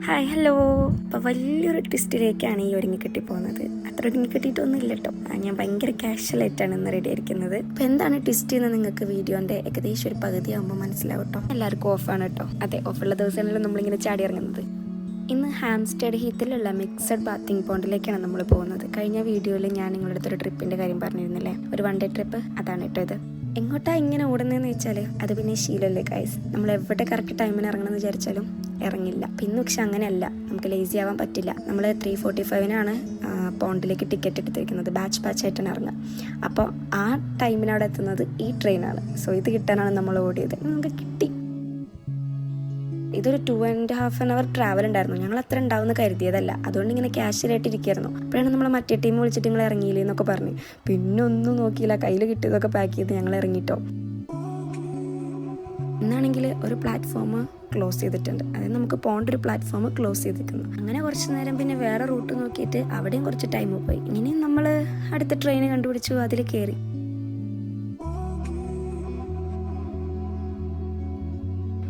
Hi hello. അപ്പോൾ വലിയൊരു ട്വിസ്റ്റിലേക്കാണ് ഈ ഒരുങ്ങിക്കെട്ടി പോകുന്നത്. അത്ര ഒരുങ്ങിക്കെട്ടിയിട്ടൊന്നും ഇല്ല കേട്ടോ. ഞാൻ ഭയങ്കര കാഷ്വലായിട്ടാണ് ഇന്ന് റെഡി ആയിരിക്കുന്നത്. അപ്പോൾ എന്താണ് ട്വിസ്റ്റ് എന്ന് നിങ്ങൾക്ക് വീഡിയോൻ്റെ ഏകദേശം ഒരു പകുതി ആകുമ്പോൾ മനസ്സിലാവും കേട്ടോ. എല്ലാവർക്കും ഓഫാണ് കേട്ടോ. അതെ, ഓഫുള്ള ദിവസങ്ങളിലും നമ്മളിങ്ങനെ ചാടി ഇറങ്ങുന്നത്. ഇന്ന് ഹാംസ്റ്റഡ് ഹീത്തിലുള്ള മിക്സഡ് ബാത്തിങ് പോണ്ടിലേക്കാണ് നമ്മൾ പോകുന്നത്. കഴിഞ്ഞ വീഡിയോയിൽ ഞാൻ നിങ്ങളുടെ അടുത്തൊരു ട്രിപ്പിൻ്റെ കാര്യം പറഞ്ഞിരുന്നില്ലേ, ഒരു 1 ഡേ ട്രിപ്പ്. അതാണ് കേട്ടോ ഇത്. എങ്ങോട്ടാ ഇങ്ങനെ ഓടുന്നതെന്ന് വെച്ചാൽ അത് പിന്നെ ശീലമല്ലേ ഗൈസ്. നമ്മൾ എവിടെ കറക്റ്റ് ടൈമിന് ഇറങ്ങണമെന്ന് വിചാരിച്ചാലും ഇറങ്ങില്ല. പിന്നെ പക്ഷെ അങ്ങനെയല്ല, നമുക്ക് ലേസി ആവാൻ പറ്റില്ല. നമ്മൾ 3:45 പോണ്ടിലേക്ക് ടിക്കറ്റ് എടുത്തിരിക്കുന്നത്. ബാച്ച് ആയിട്ടാണ് ഇറങ്ങുക. അപ്പോൾ ആ ടൈമിന് അവിടെ എത്തുന്നത് ഈ ട്രെയിനാണ്. സോ ഇത് കിട്ടാനാണ് നമ്മൾ ഓടിയത്. നമുക്ക് കിട്ടി. ഇതൊരു 2.5 hour ട്രാവൽ ഉണ്ടായിരുന്നു. ഞങ്ങൾ അത്ര ഉണ്ടാവുമെന്ന് കരുതിയതല്ല. അതുകൊണ്ട് ഇങ്ങനെ ക്യാഷ്വലായിട്ട് ഇരിക്കുകയായിരുന്നു. അപ്പോഴാണ് നമ്മൾ മറ്റേ ടീം വിളിച്ചിട്ട് നിങ്ങൾ ഇറങ്ങിയില്ലേ എന്നൊക്കെ പറഞ്ഞു. പിന്നെ ഒന്നും നോക്കിയില്ല, കയ്യിൽ കിട്ടിയതൊക്കെ പാക്ക് ചെയ്ത് ഞങ്ങൾ ഇറങ്ങിയിട്ടോ. ഇന്നാണെങ്കിൽ ഒരു പ്ലാറ്റ്ഫോം ക്ലോസ് ചെയ്തിട്ടുണ്ട്. അതായത് നമുക്ക് പോകേണ്ട ഒരു പ്ലാറ്റ്ഫോം ക്ലോസ് ചെയ്തിരിക്കുന്നു. അങ്ങനെ കുറച്ച് നേരം പിന്നെ വേറെ റൂട്ട് നോക്കിയിട്ട് അവിടെയും കുറച്ച് ടൈം പോയി. ഇനിയും നമ്മൾ അടുത്ത ട്രെയിൻ കണ്ടുപിടിച്ചു, അതിൽ കയറി.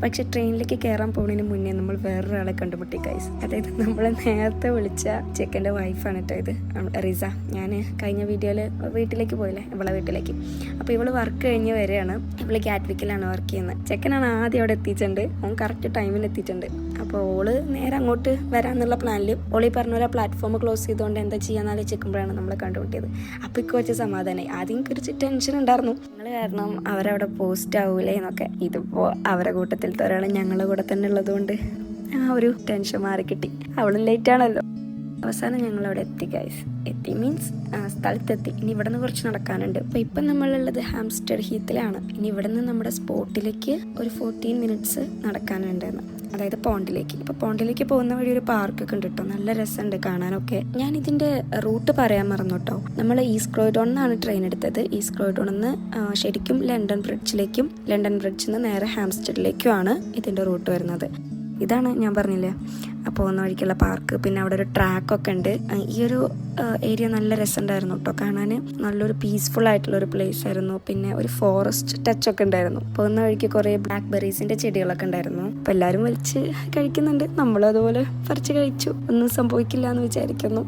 പക്ഷെ ട്രെയിനിലേക്ക് കയറാൻ പോകുന്നതിന് മുന്നേ നമ്മൾ വേറൊരാളെ കണ്ടുമുട്ടി ഗൈസ്. അതായത് നമ്മൾ നേരത്തെ വിളിച്ച ചെക്കൻ്റെ വൈഫാണ് കേട്ടോ ഇത്, റിസ. ഞാൻ കഴിഞ്ഞ വീഡിയോയിൽ വീട്ടിലേക്ക് പോയില്ലേ, ഇവളെ വീട്ടിലേക്ക്. അപ്പോൾ ഇവള് വർക്ക് കഴിഞ്ഞ് വരികയാണ്. ഇവള് കാറ്റ്വിക്കിലാണ് വർക്ക് ചെയ്യുന്നത്. ചെക്കനാണ് ആദ്യം അവിടെ എത്തിയിട്ടുണ്ട്. അവൻ കറക്റ്റ് ടൈമിന് എത്തിയിട്ടുണ്ട്. അപ്പോൾ ഓള് നേരെ അങ്ങോട്ട് വരാമെന്നുള്ള പ്ലാനിൽ ഓളീ പറഞ്ഞ പോലെ പ്ലാറ്റ്ഫോം ക്ലോസ് ചെയ്തുകൊണ്ട് എന്താ ചെയ്യാന്നാല് ചെക്കുമ്പോഴാണ് നമ്മളെ കണ്ടുമുട്ടിയത്. അപ്പോൾ ഇക്ക് വെച്ച സമാധാനമായി. ആദ്യം കുറച്ച് ടെൻഷൻ ഉണ്ടായിരുന്നു, ഞങ്ങൾ കാരണം അവരവിടെ പോസ്റ്റ് ആവൂലേ എന്നൊക്കെ. ഇതിപ്പോൾ അവരെ കൂട്ടത്തിൽ ഒരാൾ ഞങ്ങളുടെ കൂടെ തന്നെ ഉള്ളതുകൊണ്ട് ആ ഒരു ടെൻഷൻ മാറി കിട്ടി. അവളും ലേറ്റാണല്ലോ. അവസാനം ഞങ്ങൾ അവിടെ എത്തി ഗൈസ്. എത്തി മീൻസ് സ്ഥലത്തെത്തി. ഇനി ഇവിടെ നിന്ന് കുറച്ച് നടക്കാനുണ്ട്. അപ്പോൾ ഇപ്പം നമ്മളുള്ളത് ഹാംസ്റ്റഡ് ഹീത്തിലാണ്. ഇനി ഇവിടെ നിന്ന് നമ്മുടെ സ്പോട്ടിലേക്ക് ഒരു 14 minutes നടക്കാനുണ്ടെന്ന്, അതായത് പോണ്ടിലേക്ക്. ഇപ്പോൾ പോണ്ടിലേക്ക് പോകുന്ന വഴി ഒരു പാർക്കൊക്കെ ഉണ്ട് കേട്ടോ. നല്ല രസമുണ്ട് കാണാനൊക്കെ. ഞാൻ ഇതിൻ്റെ റൂട്ട് പറയാൻ മറന്നു കേട്ടോ. നമ്മൾ ഈസ്റ്റ് ക്രോയ്ഡോണിൽ നിന്നാണ് ട്രെയിൻ എടുത്തത്. ഈസ്റ്റ് ക്രോയ്ഡോണിൽ നിന്ന് ശരിക്കും ലണ്ടൻ ബ്രിഡ്ജിലേക്കും ലണ്ടൻ ബ്രിഡ്ജിൽ നിന്ന് നേരെ ഹാംസ്റ്റഡിലേക്കുമാണ് ഇതിൻ്റെ റൂട്ട് വരുന്നത്. ഇതാണ് ഞാൻ പറഞ്ഞില്ലേ പോകുന്ന വഴിക്കുള്ള പാർക്ക്. പിന്നെ അവിടെ ഒരു ട്രാക്കൊക്കെ ഉണ്ട്. ഈ ഒരു ഏരിയ നല്ല രസമുണ്ടായിരുന്നു കേട്ടോ കാണാൻ. നല്ലൊരു പീസ്ഫുൾ ആയിട്ടുള്ള ഒരു പ്ലേസ് ആയിരുന്നു. പിന്നെ ഒരു ഫോറസ്റ്റ് ടച്ച് ഒക്കെ ഉണ്ടായിരുന്നു. പോകുന്ന വഴിക്ക് കുറേ ബ്ലാക്ക് ബെറീസിന്റെ ചെടികളൊക്കെ ഉണ്ടായിരുന്നു. അപ്പം എല്ലാവരും വലിച്ച് കഴിക്കുന്നുണ്ട്. നമ്മളും അതുപോലെ പറിച്ച് കഴിച്ചു. ഒന്നും സംഭവിക്കില്ല എന്ന് വിചാരിക്കുന്നു.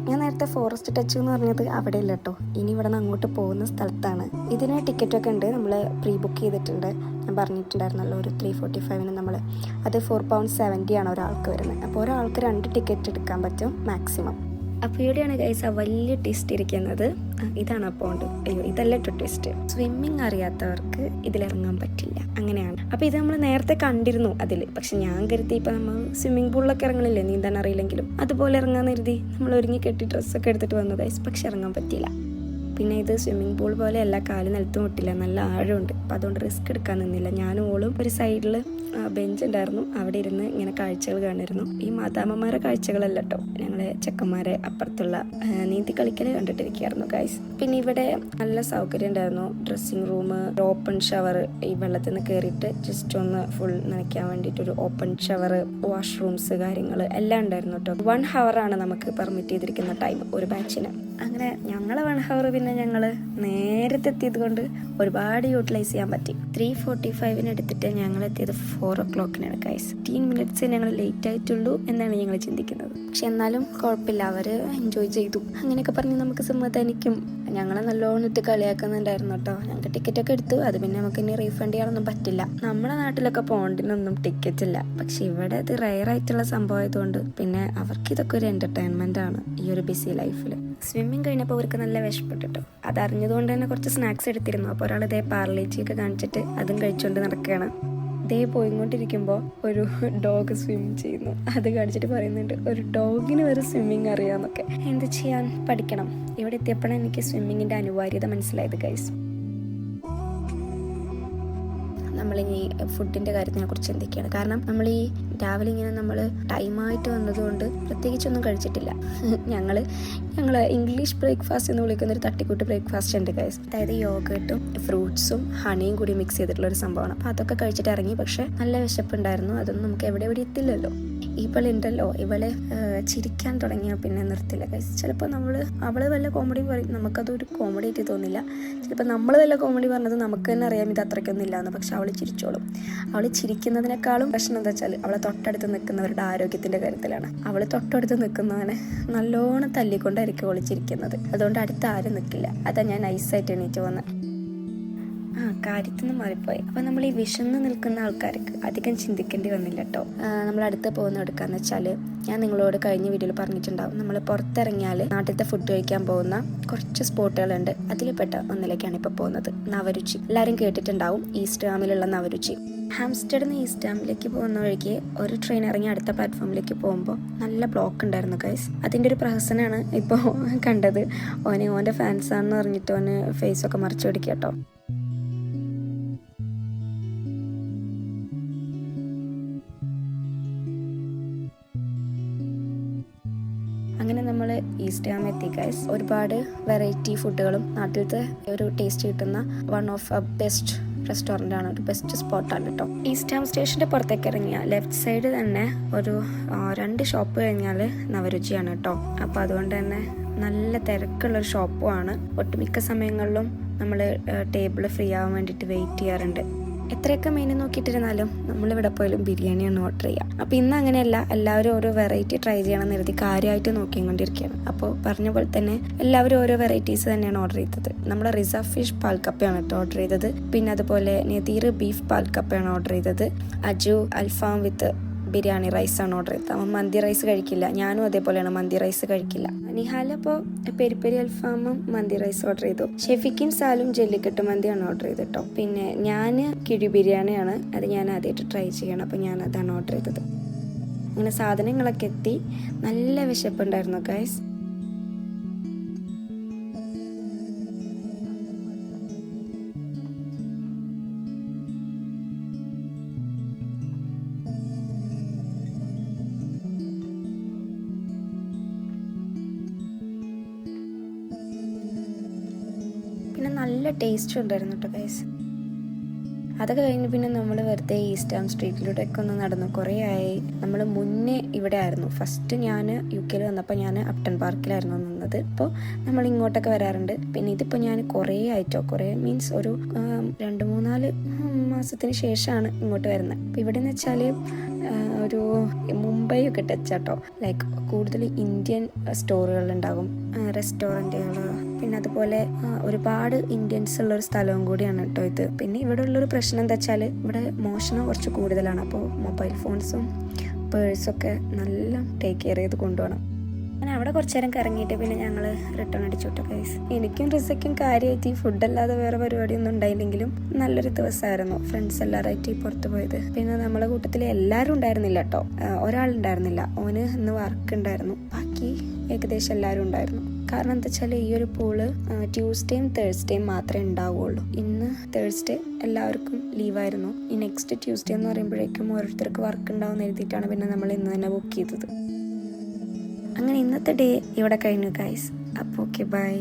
ഞാൻ നേരത്തെ ഫോറസ്റ്റ് ടച്ച് എന്ന് പറഞ്ഞത് അവിടെ ഇല്ല കേട്ടോ. ഇനി ഇവിടെ നിന്ന് അങ്ങോട്ട് പോകുന്ന സ്ഥലത്താണ്. ഇതിന് ടിക്കറ്റൊക്കെ ഉണ്ട്. നമ്മൾ പ്രീ ബുക്ക് ചെയ്തിട്ടുണ്ട്. ഞാൻ പറഞ്ഞിട്ടുണ്ടായിരുന്നല്ലോ, ഒരു 3:45 നമ്മൾ. അത് £4.70 ഒരാൾക്ക് വരുന്നത്. അപ്പോൾ ഒരാൾക്ക് 2 ടിക്കറ്റ് എടുക്കാൻ പറ്റും മാക്സിമം. അപ്പോൾ ഇവിടെയാണ് ഗൈസ് ആ വലിയ ട്വിസ്റ്റ് ഇരിക്കുന്നത്. ഇതാണ് ആ പോണ്ട്. അയ്യോ, ഇതല്ല ട്വിസ്റ്റ്. സ്വിമ്മിങ് അറിയാത്തവർക്ക് ഇതിലിറങ്ങാൻ പറ്റില്ല, അങ്ങനെയാണ്. അപ്പോൾ ഇത് നമ്മൾ നേരത്തെ കണ്ടിരുന്നു അതിൽ. പക്ഷെ ഞാൻ കരുതി ഇപ്പം നമ്മൾ സ്വിമ്മിംഗ് പൂളിലൊക്കെ ഇറങ്ങണില്ലേ, നീന്താൻ അറിയില്ലെങ്കിലും, അതുപോലെ ഇറങ്ങാൻ കരുതി നമ്മൾ ഒരുങ്ങി കെട്ടി ഡ്രസ്സൊക്കെ എടുത്തിട്ട് വന്നു ഗൈസ്. പക്ഷെ ഇറങ്ങാൻ പറ്റിയില്ല. പിന്നെ ഇത് സ്വിമ്മിംഗ് പൂൾ പോലെ എല്ലാ കാലും നിലത്തും മുട്ടില്ല, നല്ല ആഴമുണ്ട്. അപ്പം അതുകൊണ്ട് റിസ്ക് എടുക്കാൻ നിന്നില്ല. ഞാനും ഓളും ഒരു സൈഡിൽ ബെഞ്ച് ഉണ്ടായിരുന്നു, അവിടെ ഇരുന്ന് ഇങ്ങനെ കാഴ്ചകൾ കാണിരുന്നു. ഈ മാതാമ്മമാരെ കാഴ്ചകളല്ല കേട്ടോ, ഞങ്ങളെ ചെക്കന്മാരെ അപ്പുറത്തുള്ള നീന്തി കളിക്കൽ കണ്ടിട്ടിരിക്കുകയായിരുന്നു ഗൈസ്. പിന്നെ ഇവിടെ നല്ല സൗകര്യം ഉണ്ടായിരുന്നു. ഡ്രസ്സിങ് റൂം, ഓപ്പൺ ഷവർ, ഈ വെള്ളത്തിൽ നിന്ന് കയറിയിട്ട് ജസ്റ്റ് ഒന്ന് ഫുൾ നനയ്ക്കാൻ വേണ്ടിയിട്ടൊരു ഓപ്പൺ ഷവർ, വാഷ്റൂംസ്, കാര്യങ്ങൾ എല്ലാം ഉണ്ടായിരുന്നു കേട്ടോ. 1 hour നമുക്ക് പെർമിറ്റ് ചെയ്തിരിക്കുന്ന ടൈം ഒരു ബാച്ചിന്. അങ്ങനെ ഞങ്ങളെ 1 hour പിന്നെ ഞങ്ങൾ നേരത്തെ എത്തിയത് കൊണ്ട് ഒരുപാട് യൂട്ടിലൈസ് ചെയ്യാൻ പറ്റി. 3:45 എടുത്തിട്ട് ഞങ്ങൾ എത്തിയത് 4 o'clock ഗൈസ്. 15 minutes ഞങ്ങൾ ലേറ്റ് ആയിട്ടുള്ളൂ എന്നാണ് ഞങ്ങൾ ചിന്തിക്കുന്നത്. പക്ഷെ എന്നാലും കുഴപ്പമില്ല, അവർ എൻജോയ് ചെയ്തു. അങ്ങനെയൊക്കെ പറഞ്ഞ് നമുക്ക് സമ്മതിക്കും. ഞങ്ങളെ നല്ലോണം ഇട്ട് കളിയാക്കുന്നുണ്ടായിരുന്നു കേട്ടോ. ഞങ്ങൾക്ക് ടിക്കറ്റൊക്കെ എടുത്തു. അത് പിന്നെ നമുക്ക് ഇനി റീഫണ്ട് ചെയ്യാനൊന്നും പറ്റില്ല. നമ്മുടെ നാട്ടിലൊക്കെ പോണ്ടിനൊന്നും ടിക്കറ്റ് ഇല്ല. പക്ഷെ ഇവിടെ ഇത് റെയർ ആയിട്ടുള്ള സംഭവം ആയതുകൊണ്ട് പിന്നെ അവർക്ക് ഇതൊക്കെ ഒരു എന്റർടൈൻമെന്റ് ആണ് ഈ ഒരു ബിസി ലൈഫിൽ. സ്വിമ്മിങ് കഴിഞ്ഞപ്പോൾ അവർക്ക് നല്ല വിശപ്പെട്ടിട്ടോ. അതറിഞ്ഞതുകൊണ്ട് തന്നെ കുറച്ച് സ്നാക്സ് എടുത്തിരുന്നു. അപ്പോൾ ഒരാൾ ഇതേ പാർലേജിയൊക്കെ കാണിച്ചിട്ട് അതും കഴിച്ചുകൊണ്ട് നടക്കുകയാണ്. ഇതേ പോയിക്കൊണ്ടിരിക്കുമ്പോൾ ഒരു ഡോഗ് സ്വിം ചെയ്യുന്നു. അത് കാണിച്ചിട്ട് പറയുന്നുണ്ട് ഒരു ഡോഗിന് വരെ സ്വിമ്മിങ് അറിയാമെന്നൊക്കെ. എന്ത് ചെയ്യാൻ, പഠിക്കണം. ഇവിടെ എത്തിയപ്പോഴാണ് എനിക്ക് സ്വിമ്മിങ്ങിൻ്റെ അനിവാര്യത മനസ്സിലായത് ഗൈസ്. നമ്മളിനി ഫുഡിൻ്റെ കാര്യത്തിനെ കുറിച്ച് ചിന്തിക്കുകയാണ്. കാരണം നമ്മൾ ഈ രാവിലെ ഇങ്ങനെ നമ്മൾ ടൈമായിട്ട് വന്നതുകൊണ്ട് പ്രത്യേകിച്ചൊന്നും കഴിച്ചിട്ടില്ല. ഞങ്ങൾ ഇംഗ്ലീഷ് ബ്രേക്ക്ഫാസ്റ്റ് എന്ന് വിളിക്കുന്നൊരു തട്ടിക്കൂട്ട് ബ്രേക്ക്ഫാസ്റ്റ് ഉണ്ട് ഗൈസ്. അതായത് യോഗട്ടും ഫ്രൂട്ട്സും ഹണിയും കൂടി മിക്സ് ചെയ്തിട്ടുള്ള ഒരു സംഭവമാണ്. അപ്പോൾ അതൊക്കെ കഴിച്ചിട്ട് ഇറങ്ങി. പക്ഷെ നല്ല വിശപ്പുണ്ടായിരുന്നു. അതൊന്നും നമുക്ക് എവിടെ എത്തില്ലല്ലോ. ഇവളുണ്ടല്ലോ, ഇവളെ ചിരിക്കാൻ തുടങ്ങിയാൽ പിന്നെ നിർത്തില്ല ഗൈസ്. ചിലപ്പോൾ അവൾ വല്ല കോമഡി പറയും, നമുക്കതൊരു കോമഡി ആയിട്ട് തോന്നില്ല. ചിലപ്പോൾ നമ്മൾ വല്ല കോമഡി പറഞ്ഞത് നമുക്ക് തന്നെ അറിയാം ഇത് അത്രയ്ക്കൊന്നും ഇല്ലാന്ന്. പക്ഷെ അവൾ ചിരിച്ചോളും. അവൾ ചിരിക്കുന്നതിനേക്കാളും പ്രശ്നം എന്താ വെച്ചാൽ അവളെ തൊട്ടടുത്ത് നിൽക്കുന്നവരുടെ ആരോഗ്യത്തിൻ്റെ കാര്യത്തിലാണ്. അവൾ തൊട്ടടുത്ത് നിൽക്കുന്നവനെ നല്ലോണം തല്ലിക്കൊണ്ടായിരിക്കും അവൾ ചിരിക്കുന്നത്. അതുകൊണ്ട് അടുത്ത് ആരും നിൽക്കില്ല. അതാ ഞാൻ നൈസായിട്ട് എണീറ്റ് വന്നത്. കാര്യത്തിൽ നിന്ന് മാറിപ്പോയി. അപ്പോൾ നമ്മൾ ഈ വിശന്ന് നിൽക്കുന്ന ആൾക്കാർക്ക് അധികം ചിന്തിക്കേണ്ടി വന്നില്ല കേട്ടോ. നമ്മൾ അടുത്ത് പോകുന്ന എടുക്കാന്ന് വെച്ചാൽ, ഞാൻ നിങ്ങളോട് കഴിഞ്ഞ വീഡിയോയിൽ പറഞ്ഞിട്ടുണ്ടാവും, നമ്മൾ പുറത്തിറങ്ങിയാൽ നാട്ടിലത്തെ ഫുഡ് കഴിക്കാൻ പോകുന്ന കുറച്ച് സ്പോട്ടുകളുണ്ട്. അതിൽപ്പെട്ട ഒന്നിലേക്കാണ് ഇപ്പോൾ പോകുന്നത്, നവരുചി. എല്ലാവരും കേട്ടിട്ടുണ്ടാവും, ഈസ്റ്റ് ഹാമിലുള്ള നവരുചി. ഹാംസ്റ്റർഡിൽ നിന്ന് ഈസ്റ്റ് ഹാമിലേക്ക് പോകുന്ന വഴിക്ക് ഒരു ട്രെയിൻ ഇറങ്ങി അടുത്ത പ്ലാറ്റ്ഫോമിലേക്ക് പോകുമ്പോൾ നല്ല ബ്ലോക്ക് ഉണ്ടായിരുന്നു ഗൈസ്. അതിൻ്റെ ഒരു പ്രഹസനമാണ് ഇപ്പോൾ കണ്ടത്. ഓൻ്റെ ഫാൻസാണെന്ന് പറഞ്ഞിട്ട് ഓന് ഫേസൊക്കെ മറച്ചു പിടിക്കുക കേട്ടോ. അങ്ങനെ നമ്മൾ ഈസ്റ്റ് ഹാം എത്തി ഗൈസ്. ഒരുപാട് വെറൈറ്റി ഫുഡുകളും നാട്ടിലത്തെ ഒരു ടേസ്റ്റ് കിട്ടുന്ന one of A best restaurant ആണ്, ഒരു ബെസ്റ്റ് സ്പോട്ടാണ് കേട്ടോ. ഈസ്റ്റ് ഹാം സ്റ്റേഷൻ്റെ പുറത്തേക്ക് ഇറങ്ങിയ ലെഫ്റ്റ് സൈഡ് തന്നെ ഒരു 2 ഷോപ്പ് കഴിഞ്ഞാൽ നവരുചിയാണ് കേട്ടോ. അപ്പോൾ അതുകൊണ്ട് തന്നെ നല്ല തിരക്കുള്ളൊരു ഷോപ്പുമാണ്. ഒട്ടുമിക്ക സമയങ്ങളിലും നമ്മൾ ടേബിൾ ഫ്രീ ആവാൻ വേണ്ടിയിട്ട് വെയിറ്റ് ചെയ്യാറുണ്ട്. എത്രയൊക്കെ മെനു നോക്കിയിട്ടിരുന്നാലും നമ്മളിവിടെ പോയാലും ബിരിയാണിയാണ് ഓർഡർ ചെയ്യുക. അപ്പോൾ ഇന്ന് അങ്ങനെയല്ല, എല്ലാവരും ഓരോ വെറൈറ്റി ട്രൈ ചെയ്യണം എന്ന് കരുതി കാര്യമായിട്ട് നോക്കിക്കൊണ്ടിരിക്കുകയാണ്. അപ്പോൾ പറഞ്ഞ പോലെ തന്നെ എല്ലാവരും ഓരോ വെറൈറ്റീസ് തന്നെയാണ് ഓർഡർ ചെയ്തത്. നമ്മൾ റിസ ഫിഷ് പാൽക്കപ്പയാണ് കേട്ടോ ഓർഡർ ചെയ്തത്. പിന്നെ അതുപോലെ നദീർ ബീഫ് പാൽക്കപ്പയാണ് ഓർഡർ ചെയ്തത്. അജു അൽഫാം വിത്ത് ബിരിയാണി റൈസാണ് ഓർഡർ ചെയ്തത്. അവൻ മന്തി റൈസ് കഴിക്കില്ല. ഞാനും അതേപോലെയാണ്, മന്തി റൈസ് കഴിക്കില്ല. നിഹാൽ അപ്പോൾ പെരി പെരി അൽഫാമും മന്തി റൈസ് ഓർഡർ ചെയ്തു. ഷെഫിക്കും സാലും ജെല്ലിക്കെട്ട് മന്തിയാണ് ഓർഡർ ചെയ്തിട്ടോ. പിന്നെ ഞാൻ കിഴി ബിരിയാണിയാണ്, അത് ഞാൻ ആദ്യമായിട്ട് ട്രൈ ചെയ്യണം. അപ്പോൾ ഞാൻ അതാണ് ഓർഡർ ചെയ്തത്. അങ്ങനെ സാധനങ്ങളൊക്കെ എത്തി. നല്ല വിശപ്പുണ്ടായിരുന്നു ഗൈസ്. പിന്നെ നല്ല ടേസ്റ്റും ഉണ്ടായിരുന്നു കേട്ടോ ഗൈസ്. അതൊക്കെ കഴിഞ്ഞ് പിന്നെ നമ്മൾ വെറുതെ ഈസ്റ്റ് ഹാം സ്ട്രീറ്റിലൂടെയൊക്കെ ഒന്ന് നടന്നു. കുറേ ആയി. നമ്മൾ മുന്നേ ഇവിടെ ആയിരുന്നു. ഫസ്റ്റ് ഞാൻ UK വന്നപ്പോൾ ഞാൻ അപ്ടൺ പാർക്കിലായിരുന്നു നിന്നത്. അപ്പോൾ നമ്മൾ ഇങ്ങോട്ടൊക്കെ വരാറുണ്ട്. പിന്നെ ഇതിപ്പോൾ ഞാൻ കുറേ ആയിട്ടോ, കുറേ മീൻസ് ഒരു 2-3-4 മാസത്തിന് ശേഷമാണ് ഇങ്ങോട്ട് വരുന്നത്. അപ്പോൾ ഇവിടെ എന്ന് വെച്ചാൽ ഒരു മുംബൈ ഒക്കെ ടച്ചാട്ടോ. ലൈക്ക് കൂടുതൽ ഇന്ത്യൻ സ്റ്റോറുകളുണ്ടാകും, റെസ്റ്റോറൻറ്റുകൾ. പിന്നെ അതുപോലെ ഒരുപാട് ഇന്ത്യൻസ് ഉള്ളൊരു സ്ഥലവും കൂടിയാണ് കേട്ടോ ഇത്. പിന്നെ ഇവിടെ ഉള്ളൊരു പ്രശ്നം എന്താ വെച്ചാൽ ഇവിടെ മോഷണം കുറച്ച് കൂടുതലാണ്. അപ്പോൾ മൊബൈൽ ഫോൺസും പേഴ്സൊക്കെ നല്ല ടേക്ക് കെയർ ചെയ്ത് കൊണ്ടുപോകണം. അങ്ങനെ അവിടെ കുറച്ച് നേരം കറങ്ങിയിട്ട് പിന്നെ ഞങ്ങൾ റിട്ടേൺ അടിച്ചു കേട്ടോ ഗൈസ്. എനിക്കും റിസയ്ക്കും കാര്യമായിട്ട് ഈ ഫുഡല്ലാതെ വേറെ പരിപാടിയൊന്നും ഉണ്ടായില്ലെങ്കിലും നല്ലൊരു ദിവസമായിരുന്നു. ഫ്രണ്ട്സ് എല്ലാവരായിട്ട് പുറത്ത് പോയത്. പിന്നെ നമ്മളെ കൂട്ടത്തിൽ എല്ലാവരും ഉണ്ടായിരുന്നില്ല കേട്ടോ. ഒരാളുണ്ടായിരുന്നില്ല, ഓന് ഇന്ന് വർക്ക് ഉണ്ടായിരുന്നു. ബാക്കി ഏകദേശം എല്ലാവരും ഉണ്ടായിരുന്നു. കാരണം എന്താ വെച്ചാൽ ഈ ഒരു പൂള് ട്യൂസ്ഡേയും തേഴ്സ്ഡേയും മാത്രമേ ഉണ്ടാവുകയുള്ളൂ. ഇന്ന് തേഴ്സ്ഡേ എല്ലാവർക്കും ലീവായിരുന്നു. ഈ നെക്സ്റ്റ് ട്യൂസ്ഡേ എന്ന് പറയുമ്പോഴേക്കും ഓരോരുത്തർക്ക് വർക്ക് ഉണ്ടാവും എഴുതിയിട്ടാണ് പിന്നെ നമ്മൾ ഇന്ന് തന്നെ ബുക്ക് ചെയ്തത്. അങ്ങനെ ഇന്നത്തെ ഡേ ഇവിടെ കഴിഞ്ഞു ഗൈസ്. അപ്പോൾ ഓക്കെ ബൈ.